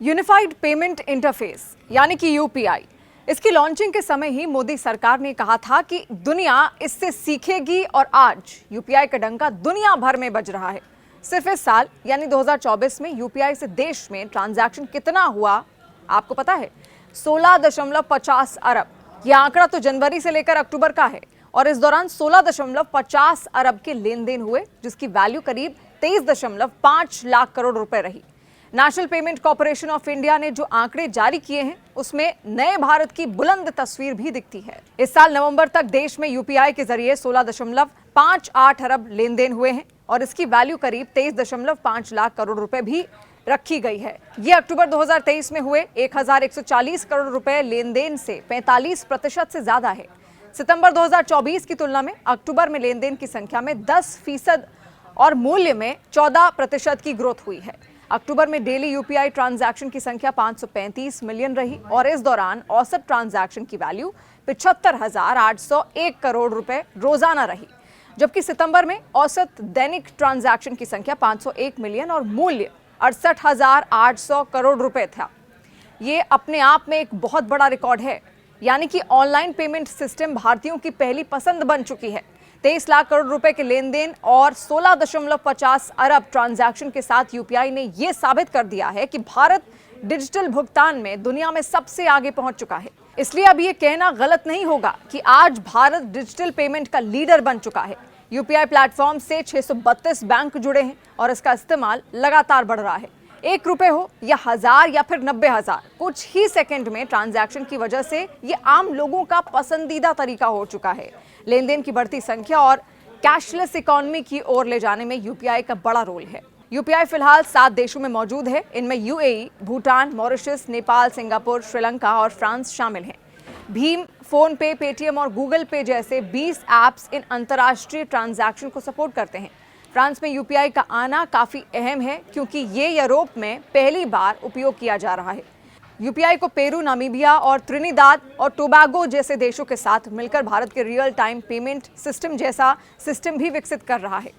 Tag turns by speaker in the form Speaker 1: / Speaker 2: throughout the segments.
Speaker 1: Unified payment interface यानी कि UPI, इसकी लॉन्चिंग के समय ही मोदी सरकार ने कहा था कि दुनिया इससे सीखेगी और आज यूपीआई का डंका दुनिया भर में बज रहा है। सिर्फ इस साल यानी 2024 में यूपीआई से देश में ट्रांजैक्शन कितना हुआ आपको पता है? 16.50 अरब। यह आंकड़ा तो जनवरी से लेकर अक्टूबर का है और इस दौरान 16.50 अरब के लेन देन हुए, जिसकी वैल्यू करीब 23.5 लाख करोड़ रुपए रही। National payment corporation of India ने जो आंकड़े जारी किए हैं उसमें नए भारत की बुलंद तस्वीर भी दिखती है। इस साल नवंबर तक देश में यूपीआई के जरिए 16.58 अरब लेन देन हुए हैं और इसकी वैल्यू करीब 23.5 लाख करोड़ रुपए भी रखी गई है। ये अक्टूबर 2023 में हुए 1140 करोड़ रुपए लेन देन से 45% से ज्यादा है। सितंबर 2024 की तुलना में अक्टूबर में लेन देन की संख्या में 10% और मूल्य में 14% की ग्रोथ हुई है। अक्टूबर में डेली यूपीआई ट्रांजैक्शन की संख्या 535 मिलियन रही और इस दौरान औसत ट्रांजैक्शन की वैल्यू 75,801 करोड़ रुपए रोजाना रही, जबकि सितंबर में औसत दैनिक ट्रांजैक्शन की संख्या 501 मिलियन और मूल्य 68,800 करोड़ रुपए था। ये अपने आप में एक बहुत बड़ा रिकॉर्ड है, यानी कि ऑनलाइन पेमेंट सिस्टम भारतीयों की पहली पसंद बन चुकी है। 23 लाख करोड़ रुपए के लेन देन और 16.50 अरब ट्रांजैक्शन के साथ यूपीआई ने यह साबित कर दिया है कि भारत डिजिटल भुगतान में दुनिया में सबसे आगे पहुंच चुका है। इसलिए अब यह कहना गलत नहीं होगा कि आज भारत डिजिटल पेमेंट का लीडर बन चुका है। यूपीआई प्लेटफॉर्म से 632 बैंक जुड़े हैं और इसका इस्तेमाल लगातार बढ़ रहा है। 1 रुपए हो या 1000 या फिर 90,000, कुछ ही सेकंड में ट्रांजैक्शन की वजह से ये आम लोगों का पसंदीदा तरीका हो चुका है। लेन देन की बढ़ती संख्या और कैशलेस इकोनॉमी की ओर ले जाने में यूपीआई का बड़ा रोल है। यूपीआई फिलहाल 7 देशों में मौजूद है। इनमें UAE, Bhutan, Mauritius, Nepal, Singapore, Sri Lanka और फ्रांस शामिल हैं। भीम, फोन पे, पेटीएम और गूगल पे जैसे 20 ऐप्स इन अंतर्राष्ट्रीय ट्रांजैक्शन को सपोर्ट करते हैं। फ्रांस में यूपीआई का आना काफी अहम है क्योंकि ये यूरोप में पहली बार उपयोग किया जा रहा है। यूपीआई को पेरू, नामीबिया और त्रिनिदाद और टोबैगो जैसे देशों के साथ मिलकर भारत के रियल टाइम पेमेंट सिस्टम जैसा सिस्टम भी विकसित कर रहा है।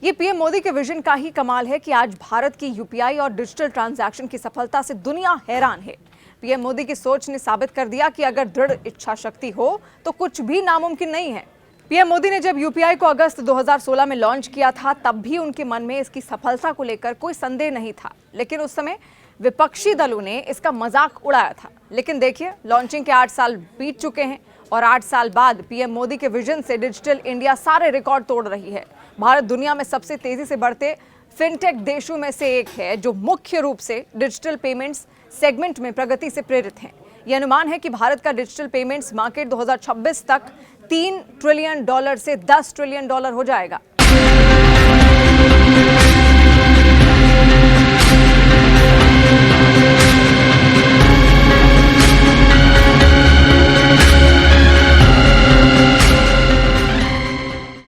Speaker 1: ये पीएम मोदी के विजन का ही कमाल है कि आज भारत की यूपीआई और डिजिटल ट्रांजैक्शन की सफलता से दुनिया हैरान है। पीएम मोदी की सोच ने साबित कर दिया कि अगर दृढ़ इच्छा शक्ति हो तो कुछ भी नामुमकिन नहीं है। पीएम मोदी ने जब यूपीआई को अगस्त 2016 में लॉन्च किया था तब भी उनके मन में इसकी सफलता को लेकर कोई संदेह नहीं था, लेकिन उस समय विपक्षी दलों ने इसका मजाक उड़ाया था। लेकिन देखिए, लॉन्चिंग के 8 साल बीत चुके हैं और 8 साल बाद पीएम मोदी के विजन से डिजिटल इंडिया सारे रिकॉर्ड तोड़ रही है। भारत दुनिया में सबसे तेजी से बढ़ते फिनटेक देशों में से एक है जो मुख्य रूप से डिजिटल पेमेंट्स सेगमेंट में प्रगति से प्रेरित हैं। यह अनुमान है कि भारत का डिजिटल पेमेंट्स मार्केट 2026 तक $3 ट्रिलियन से $10 ट्रिलियन हो जाएगा।